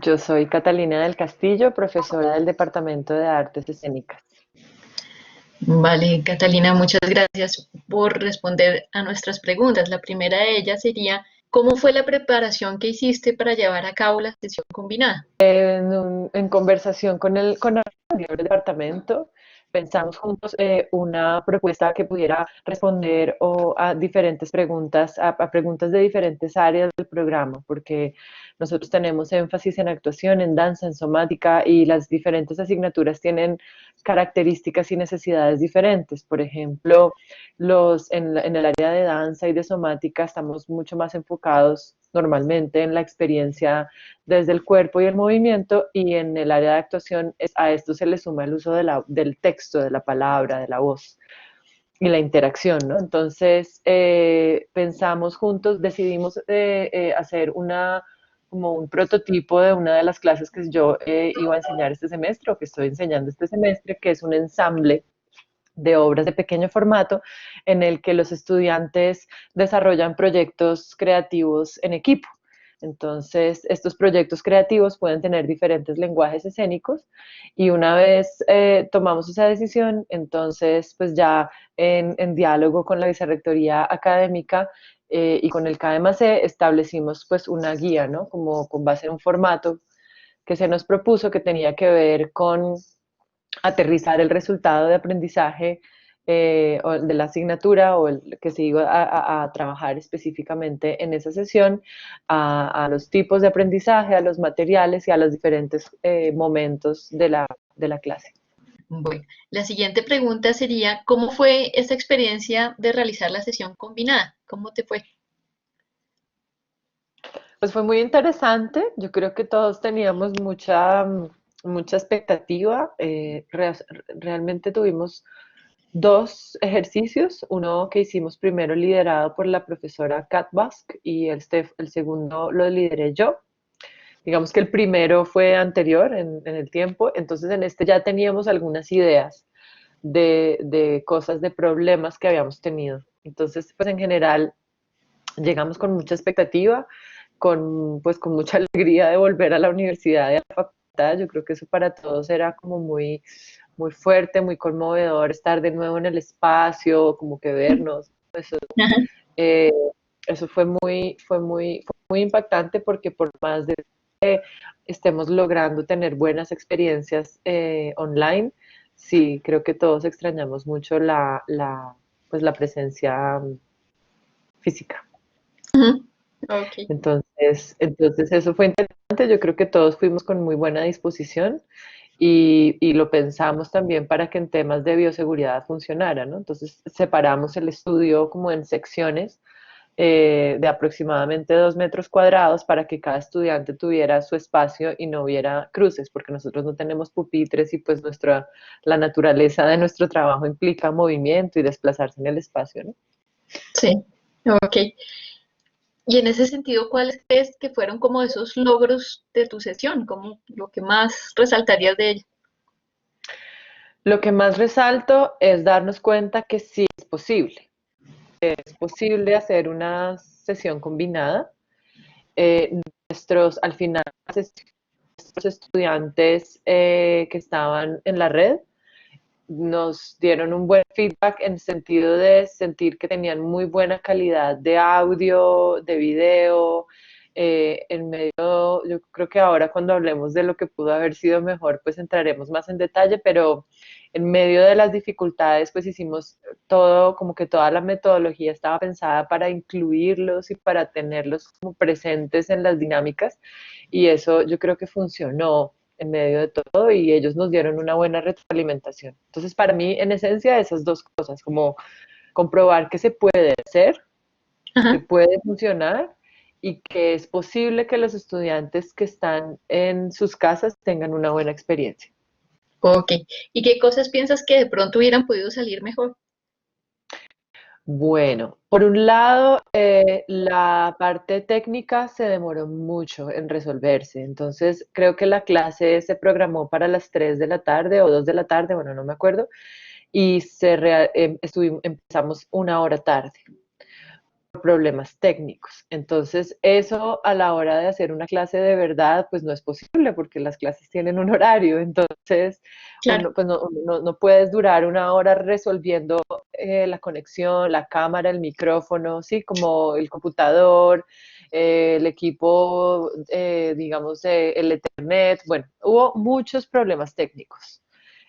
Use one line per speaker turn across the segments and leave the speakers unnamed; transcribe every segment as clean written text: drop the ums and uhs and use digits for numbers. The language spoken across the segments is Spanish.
Yo soy Catalina del Castillo, profesora del Departamento de Artes Escénicas.
Vale, Catalina, muchas gracias por responder a nuestras preguntas. La primera de ellas sería, ¿cómo fue la preparación que hiciste para llevar a cabo la sesión combinada?
En conversación con el departamento, pensamos juntos una propuesta que pudiera responder a diferentes preguntas, a preguntas de diferentes áreas del programa, porque nosotros tenemos énfasis en actuación, en danza, en somática, y las diferentes asignaturas tienen características y necesidades diferentes. Por ejemplo, en el área de danza y de somática estamos mucho más enfocados normalmente en la experiencia desde el cuerpo y el movimiento, y en el área de actuación a esto se le suma el uso del texto, de la palabra, de la voz y la interacción, ¿no? Entonces, pensamos juntos, decidimos hacer como un prototipo de una de las clases que yo iba a enseñar este semestre, o que estoy enseñando este semestre, que es un ensamble de obras de pequeño formato en el que los estudiantes desarrollan proyectos creativos en equipo. Entonces, estos proyectos creativos pueden tener diferentes lenguajes escénicos, y una vez tomamos esa decisión, entonces, pues ya en diálogo con la Vicerrectoría Académica y con el KMAC establecimos pues una guía, ¿no? Como con base en un formato que se nos propuso, que tenía que ver con aterrizar el resultado de aprendizaje o de la asignatura, o el que se iba a trabajar específicamente en esa sesión, a los tipos de aprendizaje, a los materiales y a los diferentes momentos de la clase.
Bueno, la siguiente pregunta sería, ¿cómo fue esta experiencia de realizar la sesión combinada? ¿Cómo te fue?
Pues fue muy interesante. Yo creo que todos teníamos mucha expectativa. Realmente tuvimos dos ejercicios, uno que hicimos primero liderado por la profesora Kat Busk, y el segundo lo lideré yo. Digamos que el primero fue anterior en el tiempo, entonces en este ya teníamos algunas ideas de cosas, de problemas que habíamos tenido. Entonces, pues en general llegamos con mucha expectativa, pues con mucha alegría de volver a la universidad y a la facultad. Yo creo que eso para todos era como muy fuerte, muy conmovedor, estar de nuevo en el espacio, como que vernos.
Ajá.
Eh, Eso fue muy impactante, porque por más de que estemos logrando tener buenas experiencias online, sí, creo que todos extrañamos mucho pues la presencia física.
Ujú. Ok.
Entonces eso fue interesante. Yo creo que todos fuimos con muy buena disposición, y lo pensamos también para que en temas de bioseguridad funcionara, ¿no? Entonces separamos el estudio como en secciones de aproximadamente 2 metros cuadrados, para que cada estudiante tuviera su espacio y no hubiera cruces, porque nosotros no tenemos pupitres, y pues la naturaleza de nuestro trabajo implica movimiento y desplazarse en el espacio, ¿no?
Sí. Ok. Y en ese sentido, ¿cuáles crees que fueron como esos logros de tu sesión? Como lo que más resaltarías de ella.
Lo que más resalto es darnos cuenta que sí es posible hacer una sesión combinada. Al final, nuestros estudiantes que estaban en la red nos dieron un buen feedback, en el sentido de sentir que tenían muy buena calidad de audio, de video. En medio, yo creo que ahora, cuando hablemos de lo que pudo haber sido mejor, pues entraremos más en detalle, pero en medio de las dificultades, pues hicimos todo, como que toda la metodología estaba pensada para incluirlos y para tenerlos como presentes en las dinámicas, y eso yo creo que funcionó en medio de todo, y ellos nos dieron una buena retroalimentación. Entonces, para mí, en esencia, esas dos cosas, como comprobar que se puede hacer, que
Ajá.
puede funcionar, y que es posible que los estudiantes que están en sus casas tengan una buena experiencia.
Ok. ¿Y qué cosas piensas que de pronto hubieran podido salir mejor?
Bueno, por un lado, la parte técnica se demoró mucho en resolverse, entonces creo que la clase se programó para las 3 de la tarde o 2 de la tarde, bueno, no me acuerdo, y empezamos una hora tarde por problemas técnicos. Entonces, eso a la hora de hacer una clase de verdad, pues no es posible porque las clases tienen un horario. Entonces,
Claro,
pues no puedes durar una hora resolviendo la conexión, la cámara, el micrófono, sí, como el computador, el equipo, digamos, el Ethernet. Bueno, hubo muchos problemas técnicos.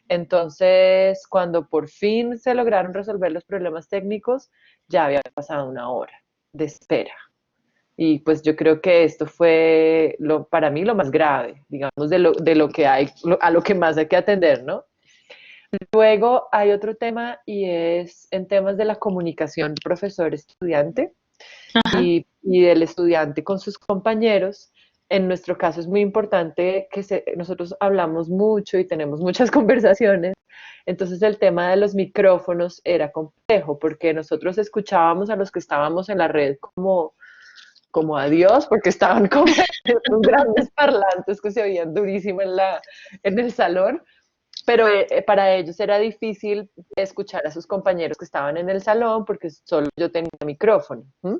Entonces, cuando por fin se lograron resolver los problemas técnicos, ya había pasado una hora de espera. Y pues yo creo que esto fue para mí lo más grave, digamos, de lo que hay, a lo que más hay que atender, ¿no? Luego hay otro tema y es en temas de la comunicación profesor-estudiante
ajá,
y del estudiante con sus compañeros. En nuestro caso es muy importante que nosotros hablamos mucho y tenemos muchas conversaciones. Entonces el tema de los micrófonos era complejo porque nosotros escuchábamos a los que estábamos en la red como a Dios, porque estaban como en unos grandes parlantes que se oían durísimo en el salón, pero para ellos era difícil escuchar a sus compañeros que estaban en el salón porque solo yo tenía micrófono. ¿M?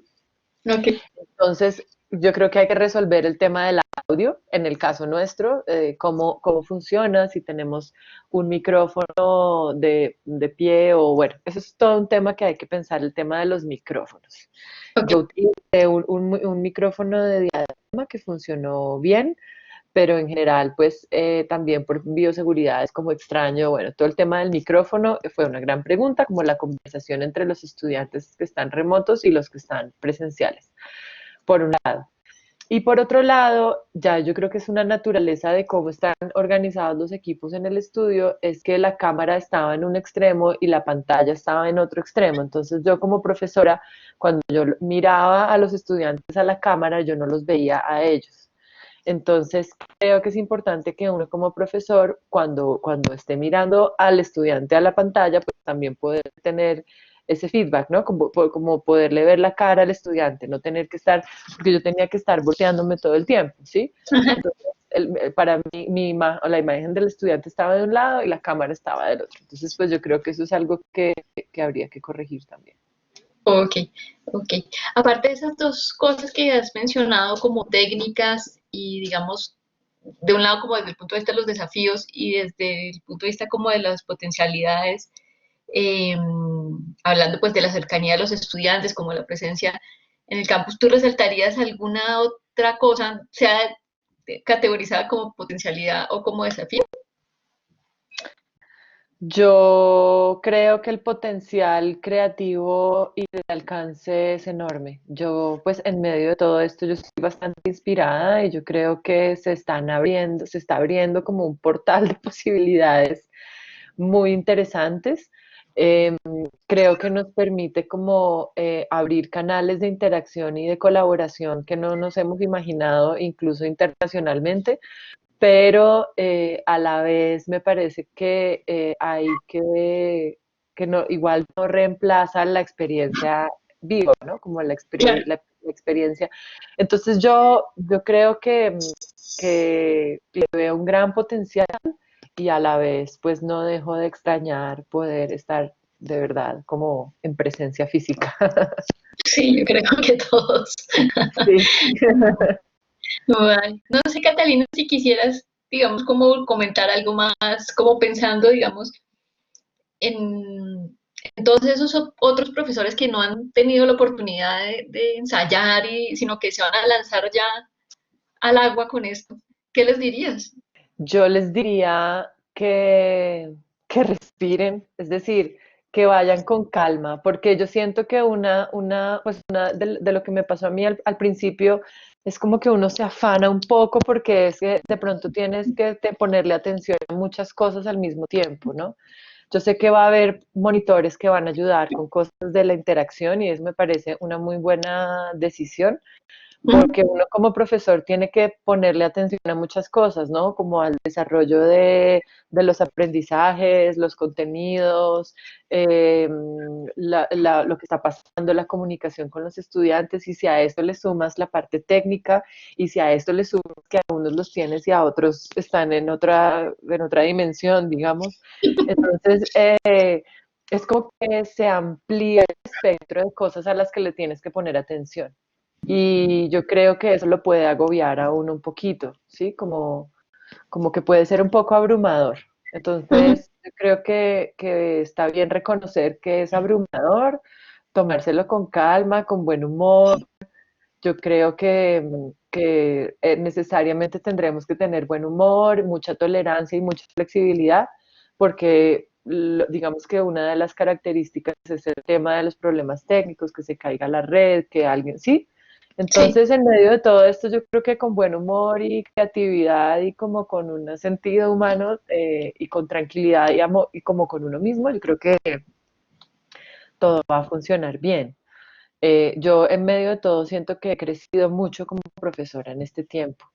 ok,
Entonces, yo creo que hay que resolver el tema del audio, en el caso nuestro, cómo funciona, si tenemos un micrófono de pie o bueno, eso es todo un tema que hay que pensar, el tema de los micrófonos.
ok,
Yo utilicé un micrófono de diadema que funcionó bien, pero en general, pues también por bioseguridad es como extraño. Bueno, todo el tema del micrófono fue una gran pregunta, como la conversación entre los estudiantes que están remotos y los que están presenciales, por un lado. Y por otro lado, ya yo creo que es una naturaleza de cómo están organizados los equipos en el estudio, es que la cámara estaba en un extremo y la pantalla estaba en otro extremo. Entonces yo como profesora, cuando yo miraba a los estudiantes a la cámara, yo no los veía a ellos. Entonces, creo que es importante que uno como profesor, cuando esté mirando al estudiante a la pantalla, pues también poder tener ese feedback, ¿no? Como poderle ver la cara al estudiante, no tener que estar, porque yo tenía que estar volteándome todo el tiempo, ¿sí?
ajá,
Entonces, para mí, la imagen del estudiante estaba de un lado y la cámara estaba del otro. Entonces, pues yo creo que eso es algo que habría que corregir también.
ok, ok. Aparte de esas dos cosas que has mencionado como técnicas y digamos, de un lado como desde el punto de vista de los desafíos y desde el punto de vista como de las potencialidades, eh, hablando pues de la cercanía de los estudiantes, como la presencia en el campus, ¿tú resaltarías alguna otra cosa, sea categorizada como potencialidad o como desafío?
Yo creo que el potencial creativo y de alcance es enorme. Yo, pues, en medio de todo esto, yo estoy bastante inspirada y yo creo que se está abriendo como un portal de posibilidades muy interesantes. Em, Creo que nos permite como abrir canales de interacción y de colaboración que no nos hemos imaginado, incluso internacionalmente, pero a la vez me parece que que no, igual no reemplaza la experiencia viva, ¿no? Como
Claro,
la experiencia. Entonces yo creo que le veo un gran potencial y a la vez pues no dejo de extrañar poder estar de verdad como en presencia física.
sí, yo creo que todos.
Sí.
Ay, no sé, Catalina, si quisieras, digamos, como comentar algo más, como pensando, digamos, en todos esos otros profesores que no han tenido la oportunidad de ensayar, sino que se van a lanzar ya al agua con esto. ¿Qué les dirías?
Yo les diría que respiren, es decir, que vayan con calma, porque yo siento que pues una de lo que me pasó a mí al principio es como que uno se afana un poco porque es que de pronto tienes que ponerle atención a muchas cosas al mismo tiempo, ¿no? Yo sé que va a haber monitores que van a ayudar con cosas de la interacción y eso me parece una muy buena decisión,
Ujú.
porque uno como profesor tiene que ponerle atención a muchas cosas, ¿no? Como al desarrollo de los aprendizajes, los contenidos, lo que está pasando, la comunicación con los estudiantes, y si a esto le sumas la parte técnica, y si a esto le sumas que a unos los tienes y a otros están en otra dimensión, digamos. Entonces, es como que se amplía el espectro de cosas a las que le tienes que poner atención. Y yo creo que eso lo puede agobiar a uno un poquito, ¿sí? Como que puede ser un poco abrumador.
Ujú.
Entonces, yo creo que está bien reconocer que es abrumador, tomárselo con calma, con buen humor. Yo creo que necesariamente tendremos que tener buen humor, mucha tolerancia y mucha flexibilidad, porque digamos que una de las características es el tema de los problemas técnicos, que se caiga la red, que alguien, ¿sí?
Sí,
Entonces, en medio de todo esto, yo creo que con buen humor y creatividad y como con un sentido humano y con tranquilidad y, amor, y como con uno mismo, yo creo que todo va a funcionar bien. Yo en medio de todo siento que he crecido mucho como profesora en este tiempo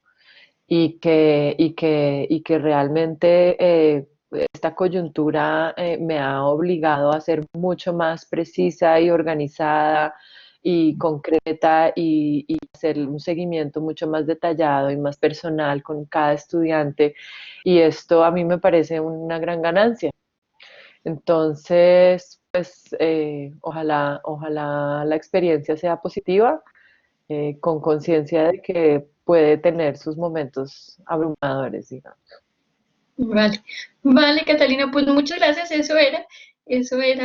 y que realmente esta coyuntura me ha obligado a ser mucho más precisa y organizada y concreta y hacer un seguimiento mucho más detallado y más personal con cada estudiante, y esto a mí me parece una gran ganancia. Entonces, pues ojalá la experiencia sea positiva, con conciencia de que puede tener sus momentos abrumadores, digamos.
vale. Vale, Catalina, pues muchas gracias. Eso era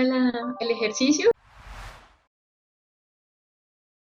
el ejercicio.